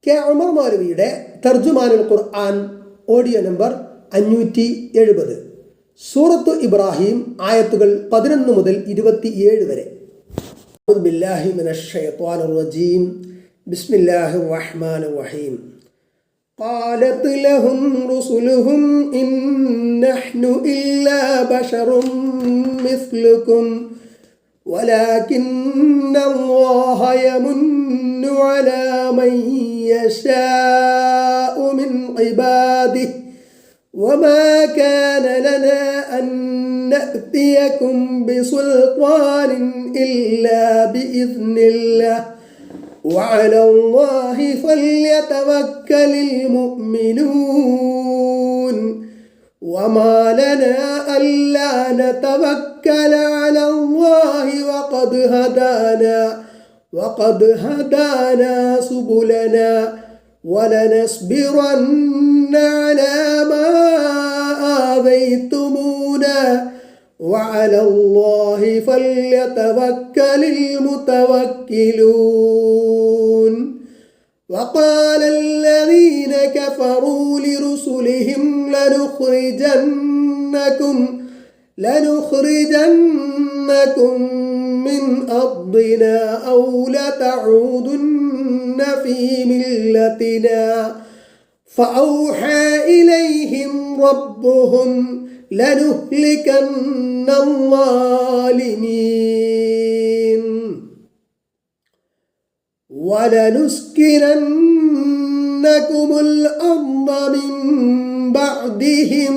K Umar മൗലവിയുടെ തർജുമാനുൽ ഖുർആൻ audio number 570. സൂറത്തു ഇബ്രാഹിം ആയത്തുകൾ 11 മുതൽ 27 വരെ. അഊദു ബില്ലാഹി മിനശ് ശൈത്വാനിർ റജീം. ബിസ്മില്ലാഹിർ റഹ്മാനിർ റഹീം. ഖാലത് ലഹും റസുലുഹും ഇൻ നഹ്നു ഇല്ലാ ബശറും മിസ്ലുക്കും ولكن الله يمن على من يشاء من عباده وما كان لنا أن نأتيكم بسلطان إلا بإذن الله وعلى الله فليتوكل المؤمنون وما لنا ألا نتوكل على الله وقد هدانا سبلنا ولنصبرن على ما آذيتمونا وعلى الله فليتوكل المتوكلون. وقال الذين كفروا لرسلهم لنخرجنكم من أرضنا أو لتعودن في ملتنا فأوحى إليهم ربهم لنهلكن الظالمين ولنسكننكم الأرض من بعدهم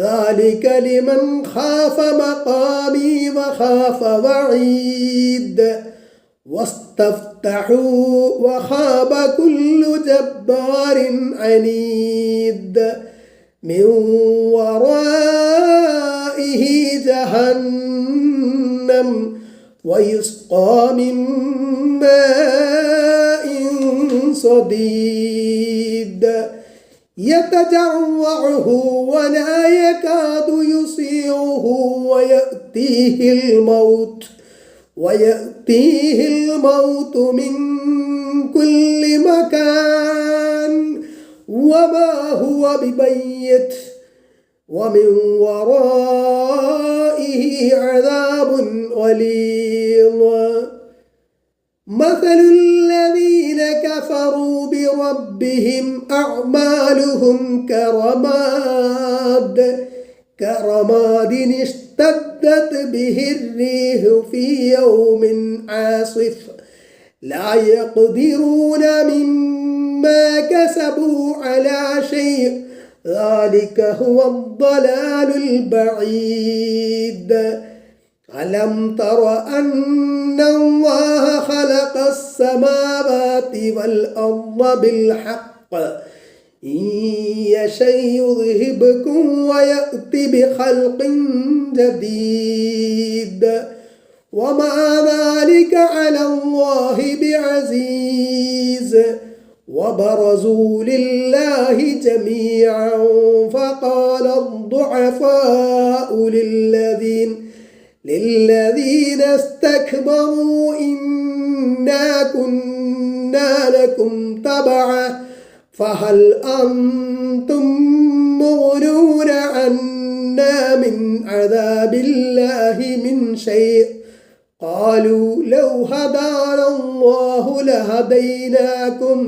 ذلك لمن خاف مقامي وخاف وعيد واستفتحوا وخاب كل جبار عنيد من ورائه جهنم ويسقى من ماء صديد يتجرعه ولا يكاد يسيغه ويأتيه الموت من كل مكان وما هو بميت ومن ورائه عذاب غليظ. مثل الذين كفروا بربهم أعمالهم كرماد اشتدت به الريح في يوم عاصف لا يقدرون مما كسبوا على شيء ذلك هو الضلال البعيد. ألم تر أن الله خلق السماوات والأرض بالحق إن يشأ يذهبكم ويأتي بخلق جديد وما ذلك على الله بعزيز. وبرزوا لله جميعا فقال الضعفاء للذين استكبروا إنا كنا لكم تبعا فهل أنتم مغنون عنا من عذاب الله من شيء قالوا لو هدانا الله لهديناكم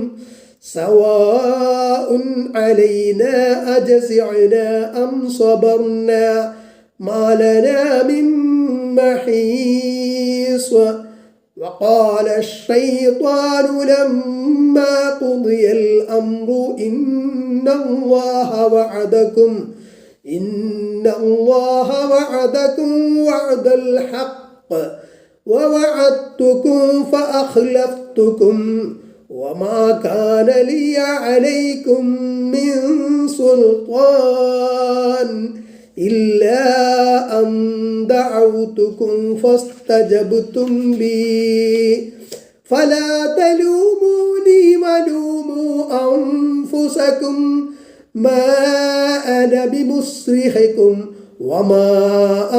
سواء علينا أجزعنا أم صبرنا ما لنا من محيص. وقال الشيطان لما قضي الأمر إن الله وعدكم وعد الحق ووعدتكم فأخلفتكم وما كان لي عليكم من سلطان إلا أن دعوتكم فاستجبتم لي فلا تلوموني ولوموا أنفسكم ما أنا بمصرخكم وما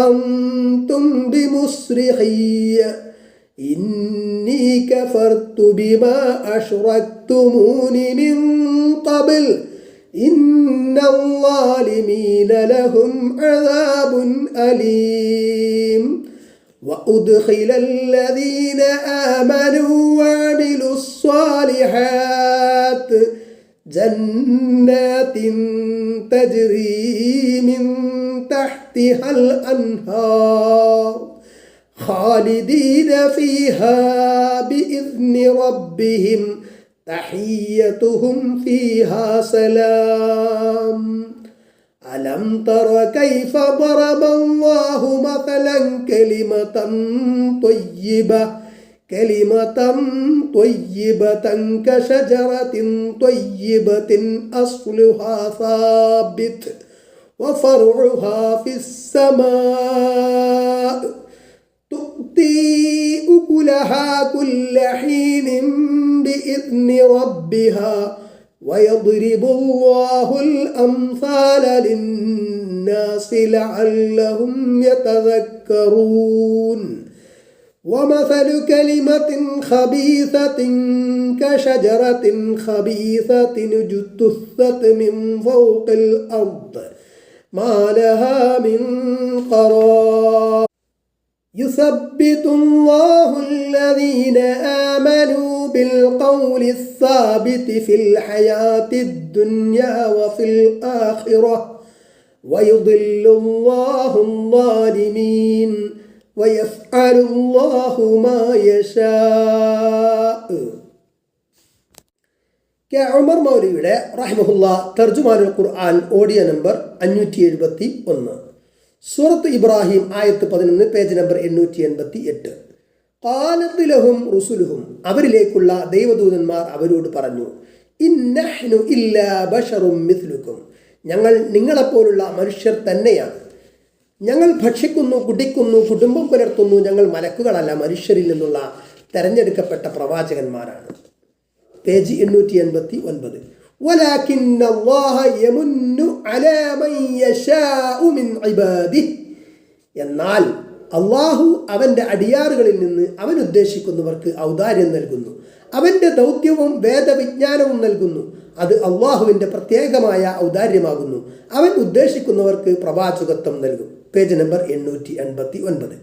أنتم بمصرخي ഇന്നി കഫർതു ബിമാ അശ്റക്തുമൂനി മിൻ ഖബൽ ഇന്നൽ-ളാലിമീന ലഹും അദാബുൻ അലീം. وأدخل الذين آمنوا وعملوا الصالحات جنات تجري من تحتها الأنهار خالدين فيها بإذن ربهم تحيتهم فيها سلام. ألم تر كيف ضرب الله مثلا كلمة طيبة كشجرة طيبة أصلها ثابت وفرعها في السماء تؤتي أكلها كل حين بإذن ربها ويضرب الله الأمثال للناس لعلهم يتذكرون. ومثل كلمة خبيثة كشجرة خبيثة اجتثت من فوق الأرض ما لها من قرار. يثبت الله الذين آمنوا بالقول الثابت في الحياة الدنيا وفي الآخرة ويضل الله الظالمين ويفعل الله ما يشاء. കെ ഉമർ മൗലവിയുടെ റഹിമഹുല്ല തർജുമാനുൽ ഖുർആൻ ഓഡിയോ നമ്പർ 571, സൂറത്ത് ഇബ്രാഹിം ആയത്ത് 11, പേജ് നമ്പർ 888. ഖാലത്ത് ലഹും റുസുലുഹും, അവരിലേക്കുള്ള ദൈവദൂതന്മാർ അവരോട് പറഞ്ഞു, ഇന്നഹ്നു ഇല്ലാ ബശറും മിസ്ലുക്കും, ഞങ്ങൾ നിങ്ങളെപ്പോലുള്ള മനുഷ്യർ തന്നെയാണ്. ഞങ്ങൾ ഭക്ഷിക്കുന്നു, കുടിക്കുന്നു, കുടുംബം പുലർത്തുന്നു. ഞങ്ങൾ മലക്കുകളല്ല, മനുഷ്യരിൽ നിന്നുള്ള തെരഞ്ഞെടുക്കപ്പെട്ട പ്രവാചകന്മാരാണ്. പേജ് 889. വലാകിന്ന അല്ലാഹ യമുന്നു അലാ മൻ യശാഉ മിൻ ഇബാദിഹി, എന്നാൽ അള്ളാഹു അവൻ്റെ അടിയാറുകളിൽ നിന്ന് അവൻ ഉദ്ദേശിക്കുന്നവർക്ക് ഔദാര്യം നൽകുന്നു. അവൻ്റെ ദൗത്യവും വേദവിജ്ഞാനവും നൽകുന്നു. അത് അള്ളാഹുവിൻ്റെ പ്രത്യേകമായ ഔദാര്യമാകുന്നു. അവൻ ഉദ്ദേശിക്കുന്നവർക്ക് പ്രവാചകത്വം നൽകും. Page number 889.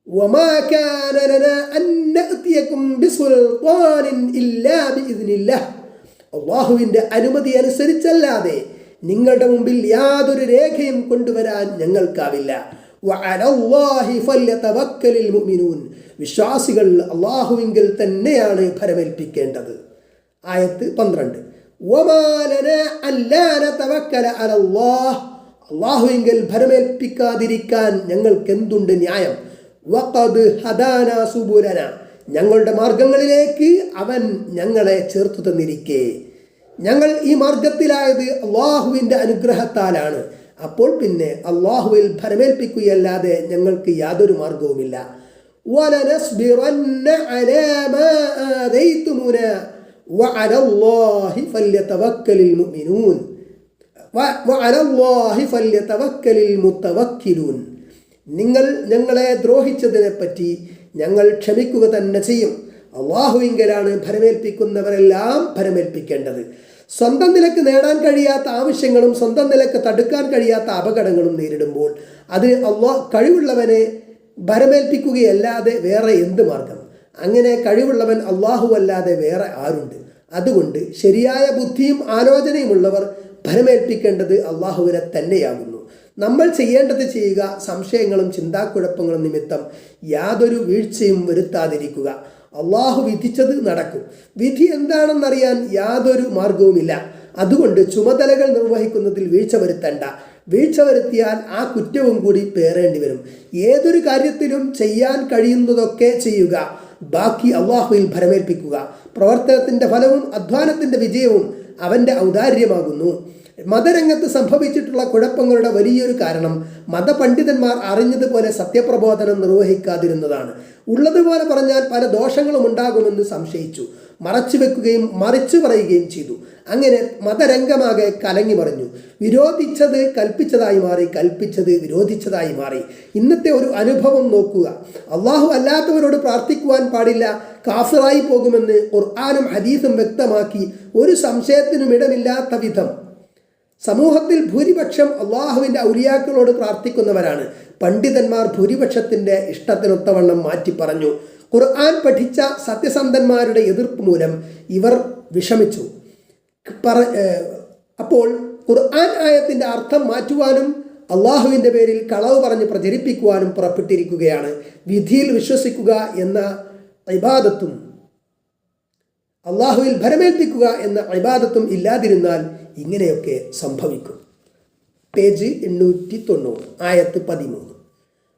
വമാ കാന ലനാ അൻ നഅതിയകും ബിസുൽത്താനിൻ ഇല്ലാ ബിഇദ്നില്ലാഹ്, അള്ളാഹുവിൻ്റെ അനുമതി അനുസരിച്ചല്ലാതെ നിങ്ങളുടെ മുമ്പിൽ യാതൊരു രേഖയും കൊണ്ടുവരാൻ ഞങ്ങൾക്കാവില്ല. വഅലല്ലാഹി ഫല്യതവക്കലിൽ മുഅ്മിനൂൻ, വിശ്വാസികൾ അള്ളാഹുവിങ്കിൽ തന്നെയാണ് ഭരമേൽപ്പിക്കേണ്ടത്. ആയത്ത് 12. വമാ ലനാ അല്ലാ നതവക്കല അലല്ലാഹ്, അള്ളാഹുവിങ്കിൽ ഭരമേൽപ്പിക്കാതിരിക്കാൻ ഞങ്ങൾക്കെന്തുണ്ട് ന്യായം? വഖദ് ഹദാനാ സുബുലന, ഞങ്ങളുടെ മാർഗങ്ങളിലേക്ക് അവൻ ഞങ്ങളെ ചേർത്തു തന്നിരിക്കെ. ഞങ്ങൾ ഈ മാർഗത്തിലായത് അള്ളാഹുവിൻ്റെ അനുഗ്രഹത്താലാണ്. അപ്പോൾ പിന്നെ അള്ളാഹുവിൽ ഭരമേൽപ്പിക്കുകയല്ലാതെ ഞങ്ങൾക്ക് യാതൊരു മാർഗവുമില്ല. വലനസ്ബിറന്ന അലാ മാ ആദൈതുമുനാ വഅലല്ലാഹി ഫല്യതവക്കലിൽ മുഅ്മിനൂൻ വഅലല്ലാഹി ഫല്യതവക്കലിൽ മുതവക്കിലൂൻ. നിങ്ങൾ ഞങ്ങളെ ദ്രോഹിച്ചതിനെപ്പറ്റി ഞങ്ങൾ ക്ഷമിക്കുക തന്നെ ചെയ്യും. അള്ളാഹുവിങ്കലാണ് ഭരമേൽപ്പിക്കുന്നവരെല്ലാം ഭരമേൽപ്പിക്കേണ്ടത്. സ്വന്തം നിലക്ക് നേടാൻ കഴിയാത്ത ആവശ്യങ്ങളും സ്വന്തം നിലക്ക് തടുക്കാൻ കഴിയാത്ത അപകടങ്ങളും നേരിടുമ്പോൾ അത് കഴിവുള്ളവനെ ഭരമേൽപ്പിക്കുകയല്ലാതെ വേറെ എന്ത് മാർഗം? അങ്ങനെ കഴിവുള്ളവൻ അള്ളാഹു അല്ലാതെ വേറെ ആരുണ്ട്? അതുകൊണ്ട് ശരിയായ ബുദ്ധിയും ആലോചനയുമുള്ളവർ ഭരമേൽപ്പിക്കേണ്ടത് അള്ളാഹുവിനെ തന്നെയാകുന്നു. നമ്മൾ ചെയ്യേണ്ടത് ചെയ്യുക, സംശയങ്ങളും ചിന്താക്കുഴപ്പങ്ങളും നിമിത്തം യാതൊരു വീഴ്ചയും വരുത്താതിരിക്കുക. അള്ളാഹു വിധിച്ചത് നടക്കും. വിധി എന്താണെന്നറിയാൻ യാതൊരു മാർഗവുമില്ല. അതുകൊണ്ട് ചുമതലകൾ നിർവഹിക്കുന്നതിൽ വീഴ്ച വരുത്തണ്ട. വീഴ്ച വരുത്തിയാൽ ആ കുറ്റവും കൂടി പേറേണ്ടി വരും. ഏതൊരു കാര്യത്തിലും ചെയ്യാൻ കഴിയുന്നതൊക്കെ ചെയ്യുക, ബാക്കി അള്ളാഹുവിൽ ഭരമേൽപ്പിക്കുക. പ്രവർത്തനത്തിൻ്റെ ഫലവും അധ്വാനത്തിൻ്റെ വിജയവും അവൻ്റെ ഔദാര്യമാകുന്നു. മതരംഗത്ത് സംഭവിച്ചിട്ടുള്ള കുഴപ്പങ്ങളുടെ വലിയൊരു കാരണം മതപണ്ഡിതന്മാർ അറിഞ്ഞതുപോലെ സത്യപ്രബോധനം നിർവഹിക്കാതിരുന്നതാണ്. ഉള്ളതുപോലെ പറഞ്ഞാൽ പല ദോഷങ്ങളും ഉണ്ടാകുമെന്ന് സംശയിച്ചു, മറച്ചു വെക്കുകയും മറിച്ചു പറയുകയും ചെയ്തു. അങ്ങനെ മതരംഗമാകെ കലങ്ങി മറിഞ്ഞു. വിരോധിച്ചത് കൽപ്പിച്ചതായി മാറി, കൽപ്പിച്ചത് വിരോധിച്ചതായി മാറി. ഇന്നത്തെ ഒരു അനുഭവം നോക്കുക. അള്ളാഹു അല്ലാത്തവരോട് പ്രാർത്ഥിക്കുവാൻ പാടില്ല, കാഫിറായി പോകുമെന്ന് ഖുർആനും ഹദീസും വ്യക്തമാക്കി ഒരു സംശയത്തിനും ഇടമില്ലാത്ത വിധം സമൂഹത്തിൽ ഭൂരിപക്ഷം അള്ളാഹുവിൻ്റെ ഔലിയാക്കളോട് പ്രാർത്ഥിക്കുന്നവരാണ്. പണ്ഡിതന്മാർ ഭൂരിപക്ഷത്തിൻ്റെ ഇഷ്ടത്തിനൊത്തവണ്ണം മാറ്റി പറഞ്ഞു. ഖുർആൻ പഠിച്ച സത്യസന്ധന്മാരുടെ എതിർപ്പ് മൂലം ഇവർ വിഷമിച്ചു. അപ്പോൾ ഖുർആൻ ആയത്തിൻ്റെ അർത്ഥം മാറ്റുവാനും അള്ളാഹുവിൻ്റെ പേരിൽ കളവ് പറഞ്ഞ് പ്രചരിപ്പിക്കുവാനും പുറപ്പെട്ടിരിക്കുകയാണ്. വിധിയിൽ വിശ്വസിക്കുക എന്ന ഇബാദത്തും അള്ളാഹുവിൽ ഭരമേൽപ്പിക്കുക എന്ന ഇബാദത്തും ഇല്ലാതിരുന്നാൽ ഇങ്ങനെയൊക്കെ സംഭവിക്കും. പേജ് 890, ആയത്ത് 13.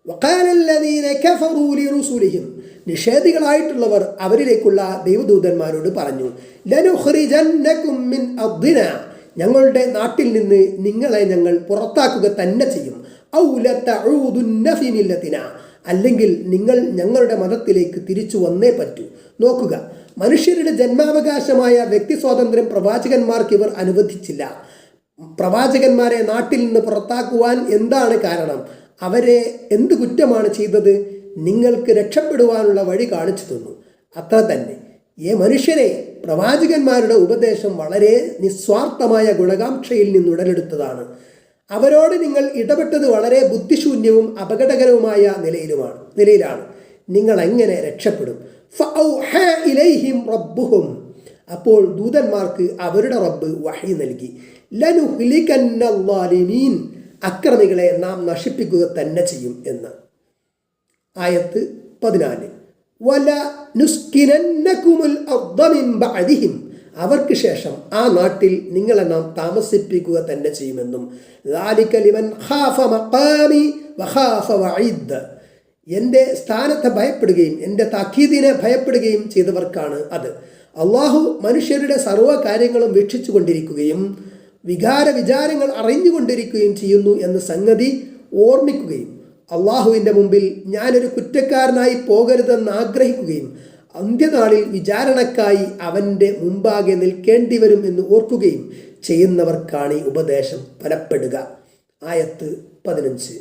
വഖാലല്ലദീന കഫറൂ ലിറുസുലിഹിം, നിഷേധികളായിട്ടുള്ളവർ അവരിലേക്കുള്ള ദൈവദൂതന്മാരോട് പറഞ്ഞു, ലനുഖ്രിജന്നകും മിൻ അർദിന, ഞങ്ങളുടെ നാട്ടിൽ നിന്ന് നിങ്ങളെ ഞങ്ങൾ പുറത്താക്കുക തന്നെ ചെയ്യും. ഔ ലതഊദുന്ന ഫീ മില്ലത്തിന, അല്ലെങ്കിൽ നിങ്ങൾ ഞങ്ങളുടെ മതത്തിലേക്ക് തിരിച്ചു വന്നേ പറ്റൂ. നോക്കുക, മനുഷ്യരുടെ ജന്മാവകാശമായ വ്യക്തി സ്വാതന്ത്ര്യം പ്രവാചകന്മാർക്ക് ഇവർ അനുവദിച്ചില്ല. പ്രവാചകന്മാരെ നാട്ടിൽ നിന്ന് പുറത്താക്കുവാൻ എന്താണ് കാരണം? അവരെ എന്ത് കുറ്റമാണ് ചെയ്തത്? നിങ്ങൾക്ക് രക്ഷപ്പെടുവാനുള്ള വഴി കാണിച്ചു തന്നു, അത്ര തന്നെ. മനുഷ്യരെ, പ്രവാചകന്മാരുടെ ഉപദേശം വളരെ നിസ്വാർത്ഥമായ ഗുണകാംക്ഷയിൽ നിന്നുടലെടുത്തതാണ്. അവരോട് നിങ്ങൾ ഇടപെട്ടത് വളരെ ബുദ്ധിശൂന്യവും അപകടകരവുമായ നിലയിലാണ്. നിങ്ങൾ എങ്ങനെ രക്ഷപ്പെടും? ഫഔഹാ ഇലൈഹിം റബ്ബുഹും, അപ്പോൾ ദൂതന്മാർക്ക് അവരുടെ റബ്ബ് വഹി നൽകി. ലനുഹ്ലികന്നൽ-ളാലിമീൻ, അക്രമികളെ നാം നശിപ്പിക്കുക തന്നെ ചെയ്യും എന്ന്. ആയത്ത് 14. വല നുസ്കിനന്നകുമുൽ അർദ മിൻ ബഅദിഹിം, അവർക്ക് ശേഷം ആ നാട്ടിൽ നിങ്ങളെ നാം താമസിപ്പിക്കുക തന്നെ ചെയ്യുമെന്നും. ദാലിക ലിമൻ ഖാഫ മഖാമി വഖാഫ വഈദ്, എൻ്റെ സ്ഥാനത്തെ ഭയപ്പെടുകയും എൻ്റെ താക്കീദിനെ ഭയപ്പെടുകയും ചെയ്തവർക്കാണ് അത്. അള്ളാഹു മനുഷ്യരുടെ സർവ്വ കാര്യങ്ങളും വീക്ഷിച്ചു കൊണ്ടിരിക്കുകയും വിചാരങ്ങൾ അറിഞ്ഞുകൊണ്ടിരിക്കുകയും ചെയ്യുന്നു എന്ന സംഗതി ഓർമ്മിക്കുകയും അള്ളാഹുവിൻ്റെ മുമ്പിൽ ഞാനൊരു കുറ്റക്കാരനായി പോകരുതെന്ന് ആഗ്രഹിക്കുകയും അന്ത്യനാളിൽ വിചാരണക്കായി അവൻ്റെ മുമ്പാകെ നിൽക്കേണ്ടി വരും എന്ന് ഓർക്കുകയും ചെയ്യുന്നവർക്കാണ് ഈ ഉപദേശം ഫലപ്പെടുക. ആയത്ത് 15.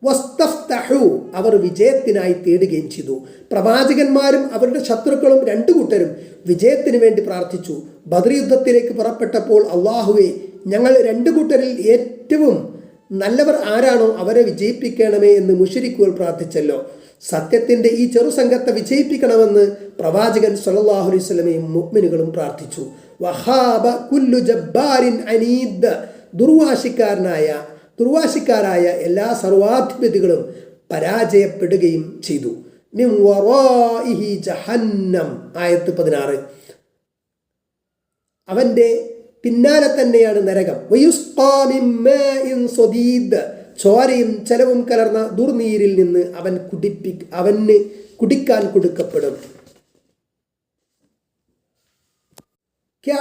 വസ്തഫ്തഹു, അവർ വിജയത്തിനായി തേടുകയും ചെയ്തു. പ്രവാചകന്മാരും അവരുടെ ശത്രുക്കളും രണ്ടു കൂട്ടരും വിജയത്തിന് വേണ്ടി പ്രാർത്ഥിച്ചു. ബദർ യുദ്ധത്തിലേക്ക് പുറപ്പെട്ടപ്പോൾ അള്ളാഹുവെ, ഞങ്ങൾ രണ്ടു കൂട്ടരിൽ ഏറ്റവും നല്ലവർ ആരാണോ അവരെ വിജയിപ്പിക്കണമേ എന്ന് മുശ്രിക്കുകൾ പ്രാർത്ഥിച്ചല്ലോ. സത്യത്തിൻ്റെ ഈ ചെറുസംഘത്തെ വിജയിപ്പിക്കണമെന്ന് പ്രവാചകൻ സല്ലല്ലാഹു അലൈഹി വസല്ലമയും മുഅ്മിനുകളും പ്രാർത്ഥിച്ചു. വഹാബ കുല്ലു ജബ്ബാരിൻ അനീദ്, ദുർവാശിക്കാരായ എല്ലാ സർവാധിപതികളും പരാജയപ്പെടുകയും ചെയ്തു. മിൻ വറാഇഹി ജഹന്നം, ആയത്ത് 16. അവൻ്റെ പിന്നാലെ തന്നെയാണ് നരകം. വയുസ്ഖാ മിൻ മാഇൻ സദീദ്, ചോരയും ചലവും കലർന്ന ദുർനീരിൽ നിന്ന് അവന് കുടിക്കാൻ കൊടുക്കപ്പെടും.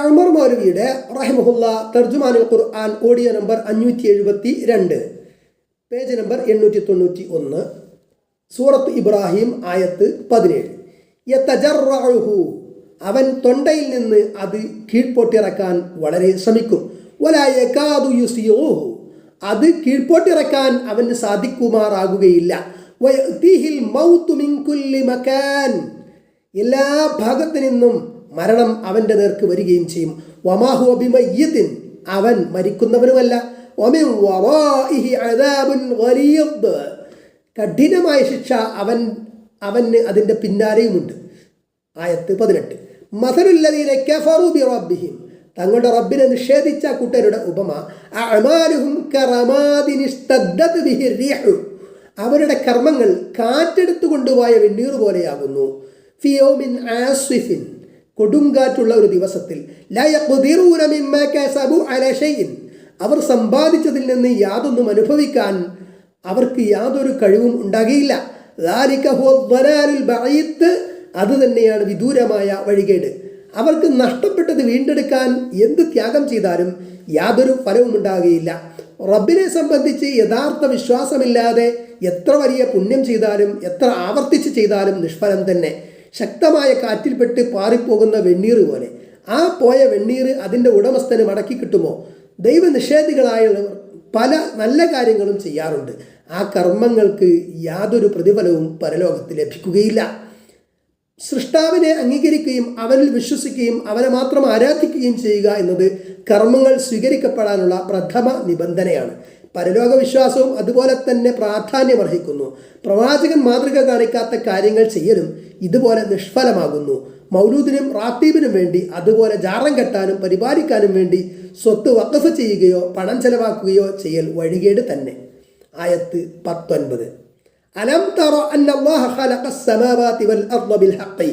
ഉമർ മൗലവിയുടെ റഹിമഹുല്ല തർജുമാനുൽ ഖുർആൻ ഓഡിയോ നമ്പർ 572, പേജ് നമ്പർ 891, സൂറത്ത് ഇബ്രാഹിം, ആയത്ത് 17. യതജറഉഹു, അവൻ തൊണ്ടയിൽ നിന്ന് അത് കീഴ്പോട്ടിറക്കാൻ വളരെ ശ്രമിക്കും. വലാ യകാദു യുസിഉഹു, അത് കീഴ്പോട്ടിറക്കാൻ അവന് സാധിക്കുമാറാകുകയില്ല. വയഅതീഹിൽ മൗതു മിൻ കുല്ലി മകാൻ, എല്ലാ ഭാഗത്തു നിന്നും മരണം അവൻ്റെ നേർക്ക് വരികയും ചെയ്യും. വമാ ഹുവ ബിമയ്യിത്തിൻ, അവൻ മരിക്കുന്നവനുമല്ല. വമിൻ വറാഇഹി അദാബുൻ ഗലീദ്, കഠിനമായ ശിക്ഷ അവന് അതിൻ്റെ പിന്നാലെയുമുണ്ട്. ആയത്ത് 18. മസലുല്ലദീന കഫറു ബിറബ്ബിഹിം, തങ്ങളുടെ റബ്ബിനെ നിഷേധിച്ച കൂട്ടരുടെ ഉപമ, അഅമാലുഹും കറമാദിൻ ഇസ്തദ്ദത് ബിഹി റീഹു, അവരുടെ കർമ്മങ്ങൾ കാറ്റെടുത്തു കൊണ്ടുപോയ വെണ്ണീർ പോലെയാകുന്നു. ഫി യൗമിൻ ആസിഫിൻ, കൊടുങ്കാറ്റുള്ള ഒരു ദിവസത്തിൽ. ലാ യഖ്ദിറൂന മിമ്മാ കസബു അലാ ഷൈഇൻ, അവർ സമ്പാദിച്ചതിൽ നിന്ന് യാതൊന്നും അനുഭവിക്കാൻ അവർക്ക് യാതൊരു കഴിവും ഉണ്ടാകില്ല. ദാലിക ഹുവ ദ്വലാലുൽ ബഈദ്, അത് തന്നെയാണ് വിദൂരമായ വഴികേട്. അവർക്ക് നഷ്ടപ്പെട്ടത് വീണ്ടെടുക്കാൻ എന്ത് ത്യാഗം ചെയ്താലും യാതൊരു ഫലവും ഉണ്ടാകുകയില്ല. റബ്ബിനെ സംബന്ധിച്ച് യഥാർത്ഥ വിശ്വാസമില്ലാതെ എത്ര വലിയ പുണ്യം ചെയ്താലും എത്ര ആവർത്തിച്ച് ചെയ്താലും നിഷ്ഫലം തന്നെ. ശക്തമായ കാറ്റിൽപ്പെട്ട് പാറിപ്പോകുന്ന വെണ്ണീർ പോലെ. ആ പോയ വെണ്ണീർ അതിൻ്റെ ഉടമസ്ഥന് മടക്കി കിട്ടുമോ? ദൈവനിഷേധികളായുള്ളവർ പല നല്ല കാര്യങ്ങളും ചെയ്യാറുണ്ട്. ആ കർമ്മങ്ങൾക്ക് യാതൊരു പ്രതിഫലവും പരലോകത്ത് ലഭിക്കുകയില്ല. സൃഷ്ടാവിനെ അംഗീകരിക്കുകയും അവനിൽ വിശ്വസിക്കുകയും അവനെ മാത്രം ആരാധിക്കുകയും ചെയ്യുക എന്നത് കർമ്മങ്ങൾ സ്വീകരിക്കപ്പെടാനുള്ള പ്രഥമ നിബന്ധനയാണ്. പരലോക വിശ്വാസവും അതുപോലെ തന്നെ പ്രാധാന്യമർഹിക്കുന്നു. പ്രവാചകൻ മാതൃക കാണിക്കാത്ത കാര്യങ്ങൾ ചെയ്യലും ഇതുപോലെ നിഷ്ഫലമാകുന്നു. മൗലൂദിനും റാത്തീബിനും വേണ്ടി, അതുപോലെ ജാറം കെട്ടാനും പരിപാലിക്കാനും വേണ്ടി സ്വത്ത് വഖഫ് ചെയ്യുകയോ പണം ചെലവാക്കുകയോ ചെയ്യൽ വഴികേട് തന്നെ. ആയത്ത് 19. അലം തറ അന്നല്ലാഹ ഖലഖസ് സമാവാതി വൽ അർള ബിൽ ഹഖ്.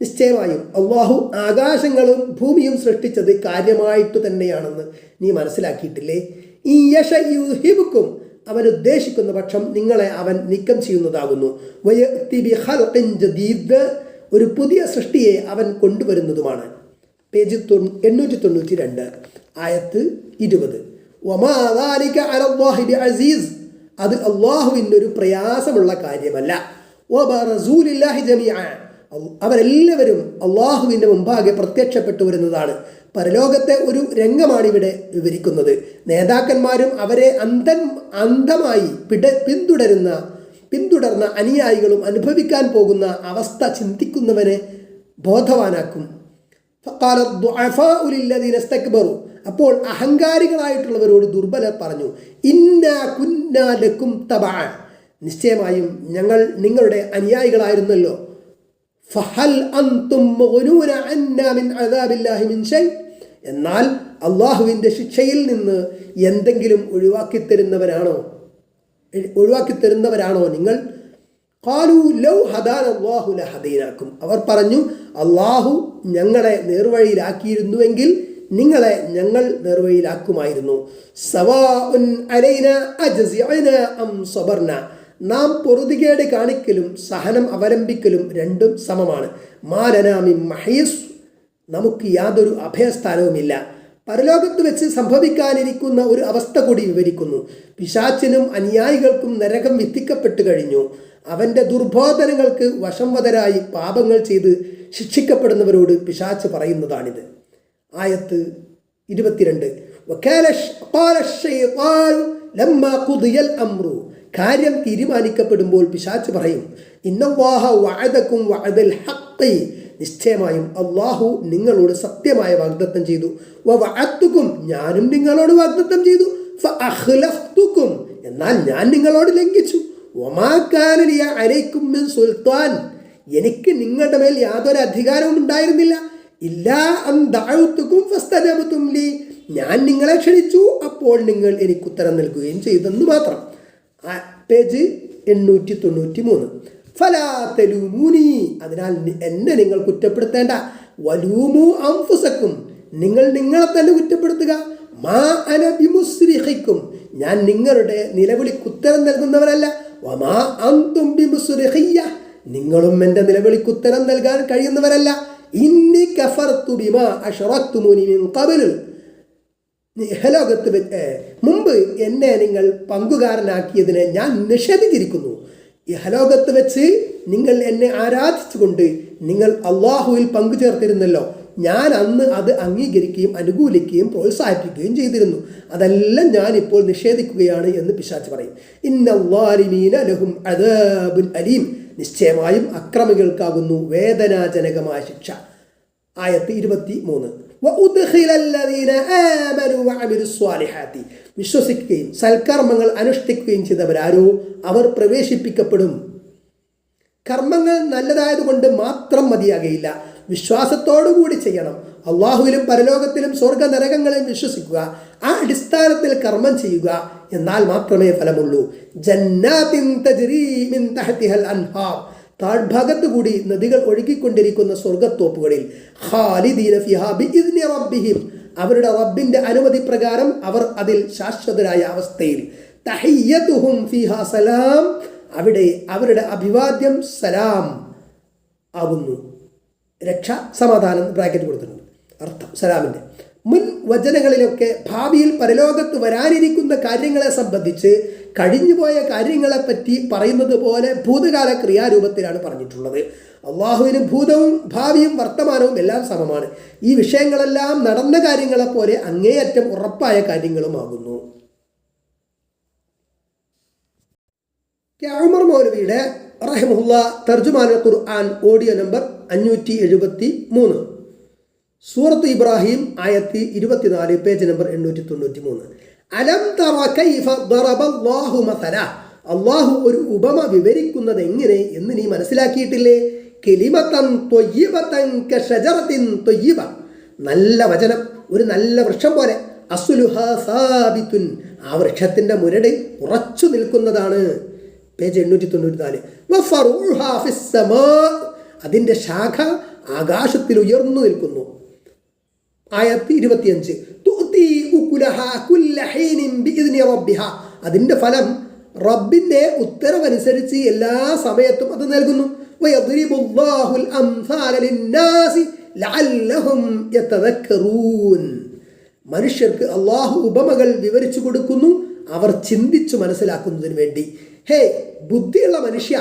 നിശ്ചയമായും അള്ളാഹു ആകാശങ്ങളും ഭൂമിയും സൃഷ്ടിച്ചത് കാര്യമായിട്ട് തന്നെയാണെന്ന് നീ മനസ്സിലാക്കിയിട്ടില്ലേ? ഈ യശയുഹിബുക്കും, അവൻ ഉദ്ദേശിക്കുന്ന പക്ഷം നിങ്ങളെ അവൻ നീക്കം ചെയ്യുന്നതാകുന്നു. വയഅതി ബിഖൽഖിൻ ജദീദ്, ഒരു പുതിയ സൃഷ്ടിയെ അവൻ കൊണ്ടുവരുന്നതുമാണ്. പേജ് 892, ആയത്ത് 20. വമാ ദാലിക അലല്ലാഹി ബിഅസീസ്, അത് അള്ളാഹുവിനൊരു പ്രയാസമുള്ള കാര്യമല്ല. വബറസൂലില്ലാഹി ജമീഅ, അവരെല്ലാവരും അള്ളാഹുവിൻ്റെ മുമ്പാകെ പ്രത്യക്ഷപ്പെട്ടു വരുന്നതാണ്. പരലോകത്തെ ഒരു രംഗമാണ് ഇവിടെ വിവരിക്കുന്നത്. നേതാക്കന്മാരും അവരെ അന്ധമായി പിന്തുടർന്ന അനുയായികളും അനുഭവിക്കാൻ പോകുന്ന അവസ്ഥ ചിന്തിക്കുന്നവനെ ബോധവാനാക്കും. അപ്പോൾ അഹങ്കാരികളായിട്ടുള്ളവരോട് ദുർബലർ പറഞ്ഞു, ഇന്നാ കുന്നാ ലക്കും തബഅ, നിശ്ചയമായും ഞങ്ങൾ നിങ്ങളുടെ അനുയായികളായിരുന്നല്ലോ. ഫഹൽ അൻതും മുഗ്നൂന അന്നാ മിൻ അദാബില്ലാഹി മിൻ ഷൈ, എന്നാൽ അള്ളാഹുവിൻ്റെ ശിക്ഷയിൽ നിന്ന് എന്തെങ്കിലും ഒഴിവാക്കി തരുന്നവരാണോ നിങ്ങൾ? ഖാലൂ ലൗ ഹദാനല്ലാഹു ലഹദൈനാക്കും, അവർ പറഞ്ഞു, അള്ളാഹു ഞങ്ങളെ നേർവഴിയിലാക്കിയിരുന്നുവെങ്കിൽ നിങ്ങളെ ഞങ്ങൾ നേർവഴിയിലാക്കുമായിരുന്നു. സവാഉൻ അലൈനാ അജ്സിഅനാ അം സബർനാ, നാം പൊറുതികേട് കാണിക്കലും സഹനം അവലംബിക്കലും രണ്ടും സമമാണ്. മാലനാ മിൻ മഹീസ്, നമുക്ക് യാതൊരു അഭയസ്ഥാനവുമില്ല. പരലോകത്ത് വെച്ച് സംഭവിക്കാനിരിക്കുന്ന ഒരു അവസ്ഥ കൂടി വിവരിക്കുന്നു. പിശാചിനും അനുയായികൾക്കും നരകം വിധിക്കപ്പെട്ടു കഴിഞ്ഞു. അവൻ്റെ ദുർബോധനങ്ങൾക്ക് വശംവദരായി പാപങ്ങൾ ചെയ്ത് ശിക്ഷിക്കപ്പെടുന്നവരോട് പിശാച് പറയുന്നതാണിത്. ആയത്ത് 22. കാര്യം തീരുമാനിക്കപ്പെടുമ്പോൾ പിശാച് പറയും, ഇന്നല്ലാഹ വഅദകും വഅദൽ ഹഖ്, നിശ്ചയമായും അള്ളാഹു നിങ്ങളോട് സത്യമായ വാഗ്ദത്തം ചെയ്തു. വഅദ്തുകും, ഞാനും നിങ്ങളോട് വാഗ്ദത്തം ചെയ്തു. ഫഅഖ്ലഫ്തുകും, എന്നാൽ ഞാൻ നിങ്ങളോട് ലംഘിച്ചു. വമാ കാന ലി അലൈക്കും മിൻ സുൽത്താൻ, എനിക്ക് നിങ്ങളുടെ മേൽ യാതൊരു അധികാരവും ഉണ്ടായിരുന്നില്ല. ഇല്ലാ അൻ ദഅഉതുകും ഫസ്തജബ്തും ലി, ഞാൻ നിങ്ങളെ ക്ഷണിച്ചു, അപ്പോൾ നിങ്ങൾ എനിക്ക് ഉത്തരം നൽകുകയും ചെയ്തെന്ന് മാത്രം. പേജ് 893. ഫലാ തലൂമൂനി, അതിനാൽ എന്നെ നിങ്ങൾ കുറ്റപ്പെടുത്തേണ്ട. വലൂമു അൻഫുസക്കും, നിങ്ങൾ നിങ്ങളെ തന്നെ കുറ്റപ്പെടുത്തുക. മാ അന ബിമുസ്രിഖിക്കും, ഞാൻ നിങ്ങളുടെ നിലവിളിക്ക് ഉത്തരം നൽകുന്നവരല്ല. വമാ അൻതും ബിമുസ്രിഖിയ്യ, നിങ്ങളും എൻ്റെ നിലവിളിക്ക് ഉത്തരം നൽകാൻ കഴിയുന്നവരല്ല. ഇന്നി കഫർതു ബിമാ അശ്റക്തുമൂനി മിൻ ഖബ്ൽ, ഇഹലോകത്ത് മുമ്പ് എന്നെ നിങ്ങൾ പങ്കുകാരനാക്കിയതിനെ ഞാൻ നിഷേധിച്ചിരിക്കുന്നു. ഇഹലോകത്ത് വെച്ച് നിങ്ങൾ എന്നെ ആരാധിച്ചുകൊണ്ട് നിങ്ങൾ അള്ളാഹുവിൽ പങ്കുചേർത്തിരുന്നല്ലോ. ഞാൻ അന്ന് അത് അംഗീകരിക്കുകയും അനുകൂലിക്കുകയും പ്രോത്സാഹിപ്പിക്കുകയും ചെയ്തിരുന്നു. അതെല്ലാം ഞാനിപ്പോൾ നിഷേധിക്കുകയാണ് എന്ന് പിശാച് പറയും. ഇന്നല്ലാലിമീന ലഹും അദാബുൻ അലീം, നിശ്ചയമായും അക്രമികൾക്കാകുന്നു വേദനാജനകമായ ശിക്ഷ. ആയത്ത് 23. വിശ്വസിക്കുകയും സൽക്കർമ്മങ്ങൾ അനുഷ്ഠിക്കുകയും ചെയ്തവരാരോ അവർ പ്രവേശിപ്പിക്കപ്പെടും. കർമ്മങ്ങൾ നല്ലതായതുകൊണ്ട് മാത്രം മതിയാകയില്ല, വിശ്വാസത്തോടുകൂടി ചെയ്യണം. അള്ളാഹുവിലും പരലോകത്തിലും സ്വർഗ നരകങ്ങളിലും വിശ്വസിക്കുക. ആ അടിസ്ഥാനത്തിൽ കർമ്മം ചെയ്യുക, എന്നാൽ മാത്രമേ ഫലമുള്ളൂ. ജന്നാത്തിൻ തജ്രീ മിൻ തഹ്തിഹൽ അൻഹാർ, താഴ്ഭാഗത്തു കൂടി നദികൾ ഒഴുകിക്കൊണ്ടിരിക്കുന്ന സ്വർഗത്തോപ്പുകളിൽ. ഖാലിദീന ഫിഹാ ബിഇദ്നി റബ്ബിഹിം, അവരുടെ റബ്ബിന്റെ അനുമതി പ്രകാരം അവർ അതിൽ ശാശ്വതരായ അവസ്ഥയിൽ. തഹിയ്യതുഹും ഫിഹാ സലാം, അവിടെ അവരുടെ അഭിവാദ്യം സലാം ആകുന്നു. രക്ഷ, സമാധാനം ബ്രാക്കറ്റ് കൊടുത്തിട്ടുണ്ട്. അർത്ഥം സലാമിൻ്റെ. മുൻ വചനങ്ങളിലൊക്കെ ഭാവിയിൽ പരലോകത്ത് വരാനിരിക്കുന്ന കാര്യങ്ങളെ സംബന്ധിച്ച് കഴിഞ്ഞുപോയ കാര്യങ്ങളെപ്പറ്റി പറയുന്നത് പോലെ ഭൂതകാല ക്രിയാരൂപത്തിലാണ് പറഞ്ഞിട്ടുള്ളത്. അള്ളാഹുവിന് ഭൂതവും ഭാവിയും വർത്തമാനവും എല്ലാം സമമാണ്. ഈ വിഷയങ്ങളെല്ലാം നടന്ന കാര്യങ്ങളെപ്പോലെ അങ്ങേയറ്റം ഉറപ്പായ കാര്യങ്ങളുമാകുന്നു. ഉമർ മൗലവിയുടെ റഹിമഹുല്ലാ തർജുമാനുൽ ഖുർആൻ ഓഡിയോ നമ്പർ 573, സൂറത്ത് ഇബ്രാഹിം ആയത്ത് 24, പേജ് നമ്പർ 893. അലം തറ കൈഫ ദറബല്ലാഹു മസല, അള്ളാഹു ഒരു ഉപമ വിവരിക്കുന്നത് എങ്ങനെ എന്ന് നീ മനസ്സിലാക്കിയിട്ടില്ലേ? കലിമതൻ ത്വയ്യിബതൻ കശജറത്തിൻ ത്വയ്യിബ, നല്ല വചനം ഒരു നല്ല വൃക്ഷം പോലെ, അസ്ലുഹാ സാബിതുൻ, ആ വൃക്ഷത്തിന്റെ മുരട് ഉറച്ചു നിൽക്കുന്നതാണ്. പേജ് 894. വഫറൂഹാ ഫിസ്സമാ, അതിന്റെ ശാഖ ആകാശത്തിൽ ഉയർന്നു നിൽക്കുന്നു. ആയത്ത് 25. തുഅതി ഉകുലഹാ കുല്ല ഹീനിൻ ബിഇദ്നി റബ്ബിഹാ, അതിന്റെ ഫലം റബ്ബിന്റെ ഉത്തരവനുസരിച്ച് എല്ലാ സമയത്തും അത് നൽകുന്നു. വയദ്രിബുല്ലാഹുൽ അംസാല ലിന്നാസി ലഅല്ലഹും യതദക്കറൂൻ, മനുഷ്യർക്ക് അള്ളാഹു ഉപമകൾ വിവരിച്ചു കൊടുക്കുന്നു അവർ ചിന്തിച്ചു മനസ്സിലാക്കുന്നതിന് വേണ്ടി. ഹേ ബുദ്ധിയുള്ള മനുഷ്യ,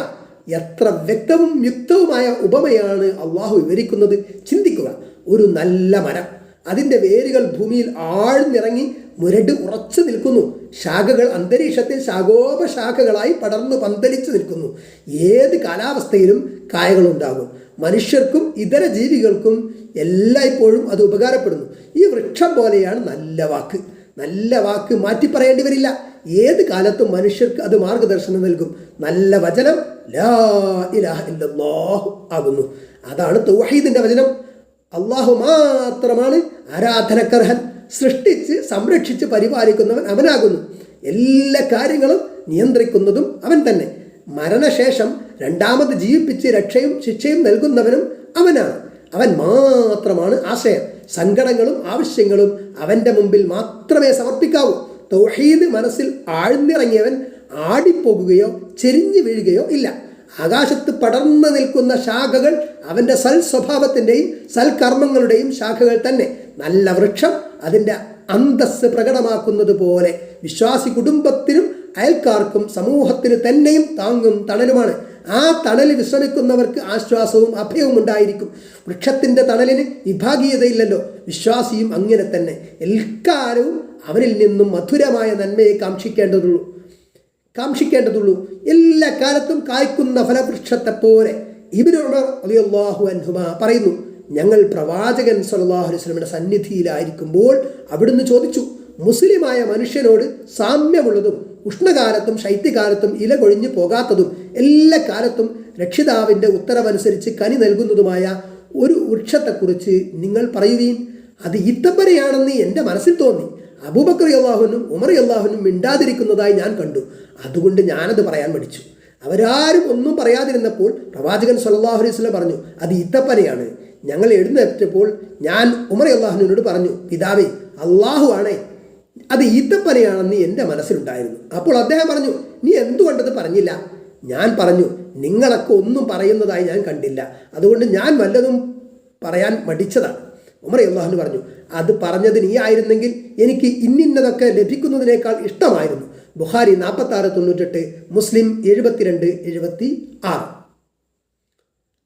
എത്ര വ്യക്തവും യുക്തവുമായ ഉപമയാണ് അള്ളാഹു വിവരിക്കുന്നത്. ചിന്തിക്കുക. ഒരു നല്ല മരം, അതിൻ്റെ വേരുകൾ ഭൂമിയിൽ ആഴ്ന്നിറങ്ങി മുരട് ഉറച്ചു നിൽക്കുന്നു. ശാഖകൾ അന്തരീക്ഷത്തിൽ ശാഖോപശാഖകളായി പടർന്നു പന്തലിച്ചു നിൽക്കുന്നു. ഏത് കാലാവസ്ഥയിലും കായകളുണ്ടാകും. മനുഷ്യർക്കും ഇതര ജീവികൾക്കും എല്ലായ്പ്പോഴും അത് ഉപകാരപ്പെടുന്നു. ഈ വൃക്ഷം പോലെയാണ് നല്ല വാക്ക്. നല്ല വാക്ക് മാറ്റി പറയേണ്ടി വരില്ല. ഏത് കാലത്തും മനുഷ്യർക്ക് അത് മാർഗദർശനം നൽകും. നല്ല വചനം ലാ ഇലാഹ ഇല്ലല്ലാഹു ആകുന്നു. അതാണ് തൗഹീദിന്റെ വചനം. അള്ളാഹു മാത്രമാണ് ആരാധനക്കർഹൻ. സൃഷ്ടിച്ച് സംരക്ഷിച്ച് പരിപാലിക്കുന്നവൻ അവനാകുന്നു. എല്ലാ കാര്യങ്ങളും നിയന്ത്രിക്കുന്നതും അവൻ തന്നെ. മരണശേഷം രണ്ടാമത് ജീവിപ്പിച്ച് രക്ഷയും ശിക്ഷയും നൽകുന്നവനും അവനാണ്. അവൻ മാത്രമാണ് ആശയം. സങ്കടങ്ങളും ആവശ്യങ്ങളും അവൻ്റെ മുമ്പിൽ മാത്രമേ സമർപ്പിക്കാവൂ. തൗഹീദ് മനസ്സിൽ ആഴ്ന്നിറങ്ങിയവൻ ആടിപ്പോകുകയോ ചെരിഞ്ഞു വീഴുകയോ ഇല്ല. ആകാശത്ത് പടർന്നു നിൽക്കുന്ന ശാഖകൾ അവൻ്റെ സൽ സ്വഭാവത്തിൻ്റെയും സൽക്കർമ്മങ്ങളുടെയും ശാഖകൾ തന്നെ. നല്ല വൃക്ഷം അതിൻ്റെ അന്തസ്സ് പ്രകടമാക്കുന്നത് പോലെ വിശ്വാസി കുടുംബത്തിനും അയൽക്കാർക്കും സമൂഹത്തിന് തന്നെയും താങ്ങും തണലുമാണ്. ആ തണൽ വിശ്രമിക്കുന്നവർക്ക് ആശ്വാസവും അഭയവും ഉണ്ടായിരിക്കും. വൃക്ഷത്തിൻ്റെ തണലിന് വിഭാഗീയതയില്ലല്ലോ. വിശ്വാസിയും അങ്ങനെ തന്നെ. എൽക്കാലവും അവനിൽ നിന്നും മധുരമായ നന്മയെ കാക്ഷിക്കേണ്ടതുള്ളൂ. എല്ലാ കാലത്തും കായ്ക്കുന്ന ഫലവൃക്ഷത്തെ പോലെ. ഇബ്നു ഉമർ റളിയല്ലാഹു അൻഹുമാ പറയുന്നു, ഞങ്ങൾ പ്രവാചകൻ സ്വല്ലല്ലാഹു അലൈഹി വസല്ലമയുടെ സന്നിധിയിലായിരിക്കുമ്പോൾ അവിടുന്ന് ചോദിച്ചു, മുസ്ലിമായ മനുഷ്യനോട് സാമ്യമുള്ളതും ഉഷ്ണകാലത്തും ശൈത്യകാലത്തും ഇല കൊഴിഞ്ഞു പോകാത്തതും എല്ലാ കാലത്തും രക്ഷിതാവിൻ്റെ ഉത്തരവനുസരിച്ച് കനി നൽകുന്നതുമായ ഒരു വൃക്ഷത്തെക്കുറിച്ച് നിങ്ങൾ പറയുവീൻ. അത് ഈത്തപ്പനയാണെന്ന് എൻ്റെ മനസ്സിൽ തോന്നി. അബൂബക്കർ റളിയല്ലാഹുവിനും ഉമർ റളിയല്ലാഹുവിനും മിണ്ടാതിരിക്കുന്നതായി ഞാൻ കണ്ടു. അതുകൊണ്ട് ഞാനത് പറയാൻ മടിച്ചു. അവരാരും ഒന്നും പറയാതിരുന്നപ്പോൾ പ്രവാചകൻ സ്വല്ലല്ലാഹു അലൈഹി വസല്ലം പറഞ്ഞു, അത് ഈത്തപ്പനയാണ്. ഞങ്ങൾ എഴുന്നേറ്റപ്പോൾ ഞാൻ ഉമർ റളിയല്ലാഹുവിനോട് പറഞ്ഞു, പിതാവേ, അള്ളാഹു ആണേ, അത് ഈത്തപ്പനയാണെന്ന് എൻ്റെ മനസ്സിലുണ്ടായിരുന്നു. അപ്പോൾ അദ്ദേഹം പറഞ്ഞു, നീ എന്തുകൊണ്ടത് പറഞ്ഞില്ല? ഞാൻ പറഞ്ഞു, നിങ്ങളൊക്കെ ഒന്നും പറയുന്നതായി ഞാൻ കണ്ടില്ല, അതുകൊണ്ട് ഞാൻ വല്ലതും പറയാൻ മടിച്ചതാണ്. ഉമർ റളിയല്ലാഹു പറഞ്ഞു, അത് പറഞ്ഞത് നീ ആയിരുന്നെങ്കിൽ എനിക്ക് ഇന്നിന്നതൊക്കെ ലഭിക്കുന്നതിനേക്കാൾ ഇഷ്ടമായിരുന്നു. ബുഖാരി 4698, മുസ്ലിം 7276.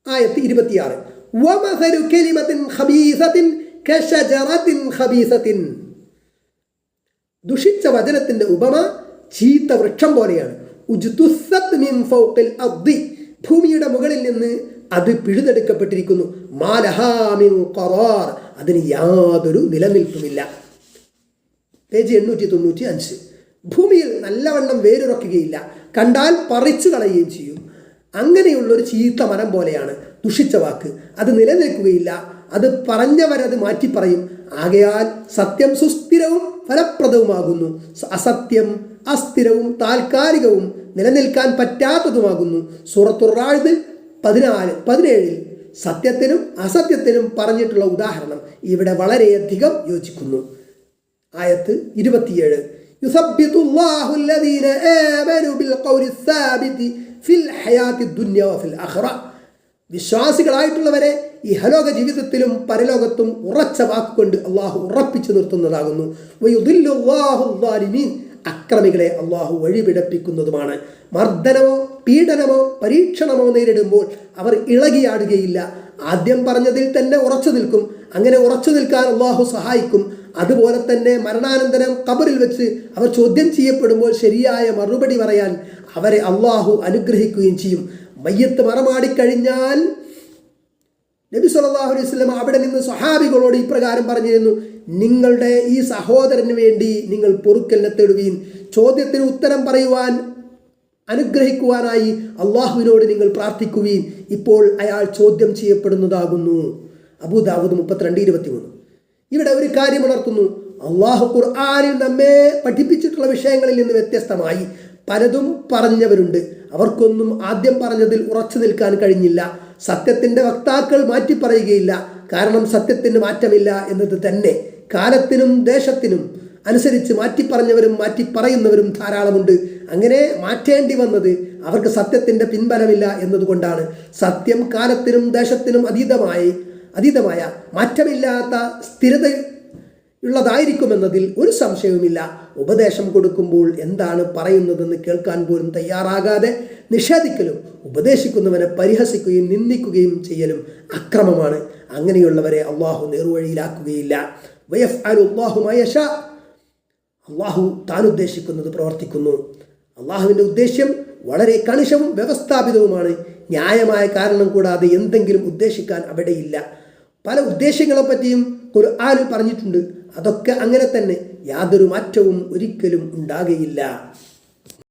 ആയത്ത് 26. വമസലു കലിമത്തിൻ ഖബീസത്തിൻ കശജറത്തിൻ ഖബീസത്തിൻ, ദുഷിച്ച വചനത്തിന്റെ ഉപമ ചീത്ത വൃക്ഷം പോലെയാണ്. ഉജ്തുസ്സത് മിൻ ഫൗഖിൽ അർദി, ഭൂമിയുടെ മുകളിൽ നിന്ന് അത് പിഴുതെടുക്കപ്പെട്ടിരിക്കുന്നു. മാലഹാ മിൻ ഖറാർ, അതിന് യാതൊരു നിലനിൽപ്പുമില്ല. പേജ് 895. ഭൂമിയിൽ നല്ലവണ്ണം വേരുറക്കുകയില്ല, കണ്ടാൽ പറിച്ചു കളയുകയും ചെയ്യും. അങ്ങനെയുള്ളൊരു ചീത്ത മരം പോലെയാണ് ദുഷിച്ച വാക്ക്. അത് നിലനിൽക്കുകയില്ല, അത് പറഞ്ഞവരത് മാറ്റിപ്പറയും. ആകയാൽ സത്യം സുസ്ഥിരവും ഫലപ്രദവുമാകുന്നു, അസത്യം അസ്ഥിരവും താൽക്കാലികവും നിലനിൽക്കാൻ പറ്റാത്തതുമാകുന്നു. സൂറത്തുർ റഅദ് 14-17 സത്യത്തിനും അസത്യത്തിനും പറഞ്ഞിട്ടുള്ള ഉദാഹരണം ഇവിടെ വളരെയധികം യോജിക്കുന്നു. ആയത്ത് 27. യുസബ്ബിതുല്ലാഹു അല്ലദീന ആമനു ബിൽ ഖൗലി സാബിതി ഫിൽ ഹയാത്തി ദുനിയ വഫിൽ ആഖിറ, വിശ്വാസികളായിട്ടുള്ളവരെ ഇഹലോക ജീവിതത്തിലും പരലോകത്തും ഉറച്ച വാക്കുകൊണ്ട് അള്ളാഹു ഉറപ്പിച്ചു നിർത്തുന്നതാകുന്നു. വയുദില്ലുല്ലാഹു ളാലിമീൻ, അക്രമികളെ അള്ളാഹു വഴിപിഴപ്പിക്കുന്നതുമാണ്. മർദ്ദനമോ പീഡനമോ പരീക്ഷണമോ നേരിടുമ്പോൾ അവർ ഇളകിയാടുകയില്ല. ആദ്യം പറഞ്ഞതിൽ തന്നെ ഉറച്ചു നിൽക്കും. അങ്ങനെ ഉറച്ചു നിൽക്കാൻ അള്ളാഹു സഹായിക്കും. അതുപോലെ തന്നെ മരണാനന്തരം ഖബറിൽ വെച്ച് അവർ ചോദ്യം ചെയ്യപ്പെടുമ്പോൾ ശരിയായ മറുപടി പറയാൻ അവരെ അള്ളാഹു അനുഗ്രഹിക്കുകയും ചെയ്യും. മയ്യത്ത് മറമാടിക്കഴിഞ്ഞാൽ നബി സല്ലല്ലാഹു അലൈഹി വസല്ലം അവിടെ നിന്ന് സ്വഹാബികളോട് ഇപ്രകാരം പറഞ്ഞിരുന്നു: നിങ്ങളുടെ ഈ സഹോദരന് വേണ്ടി നിങ്ങൾ പൊറുക്കലിനെ തേടുകയും ചോദ്യത്തിന് ഉത്തരം പറയുവാൻ അനുഗ്രഹിക്കുവാനായി അള്ളാഹുവിനോട് നിങ്ങൾ പ്രാർത്ഥിക്കുകയും ഇപ്പോൾ അയാൾ ചോദ്യം ചെയ്യപ്പെടുന്നതാകുന്നു. അബൂ ദാവൂദ് 32:23. ഇവിടെ ഒരു കാര്യം ഉണർത്തുന്നു. അള്ളാഹു ഖുർആനിൽ നമ്മെ പഠിപ്പിച്ചിട്ടുള്ള വിഷയങ്ങളിൽ നിന്ന് വ്യത്യസ്തമായി പലതും പറഞ്ഞവരുണ്ട്. അവർക്കൊന്നും ആദ്യം പറഞ്ഞതിൽ ഉറച്ചു നിൽക്കാൻ കഴിഞ്ഞില്ല. സത്യത്തിൻ്റെ വക്താക്കൾ മാറ്റി പറയുകയില്ല. കാരണം സത്യത്തിന് മാറ്റമില്ല എന്നത് തന്നെ. കാലത്തിനും ദേശത്തിനും അനുസരിച്ച് മാറ്റിപ്പറഞ്ഞവരും മാറ്റിപ്പറയുന്നവരും ധാരാളമുണ്ട്. അങ്ങനെ മാറ്റേണ്ടി വന്നത് അവർക്ക് സത്യത്തിൻ്റെ പിൻബലമില്ല എന്നതുകൊണ്ടാണ്. സത്യം കാലത്തിനും ദേശത്തിനും അതീതമായ മാറ്റമില്ലാത്ത സ്ഥിരത ഉള്ളതായിരിക്കുമെന്നതിൽ ഒരു സംശയവുമില്ല. ഉപദേശം കൊടുക്കുമ്പോൾ എന്താണ് പറയുന്നതെന്ന് കേൾക്കാൻ പോലും തയ്യാറാകാതെ നിഷേധിക്കലും ഉപദേശിക്കുന്നവനെ പരിഹസിക്കുകയും നിന്ദിക്കുകയും ചെയ്യലും അക്രമമാണ്. അങ്ങനെയുള്ളവരെ അള്ളാഹു നേർവഴിയിലാക്കുകയില്ല. അള്ളാഹു താൻ ഉദ്ദേശിക്കുന്നത് പ്രവർത്തിക്കുന്നു. അള്ളാഹുവിൻ്റെ ഉദ്ദേശ്യം വളരെ കണിശവും വ്യവസ്ഥാപിതവുമാണ്. ന്യായമായ കാരണം കൂടാതെ എന്തെങ്കിലും ഉദ്ദേശിക്കാൻ അവിടെയില്ല. പല ഉദ്ദേശ്യങ്ങളെ പറ്റിയും ഖുർആനിൽ പറഞ്ഞിട്ടുണ്ട്. അതൊക്കെ അങ്ങനെ തന്നെ, യാതൊരു മാറ്റവും ഒരിക്കലും ഉണ്ടാകുകയില്ല.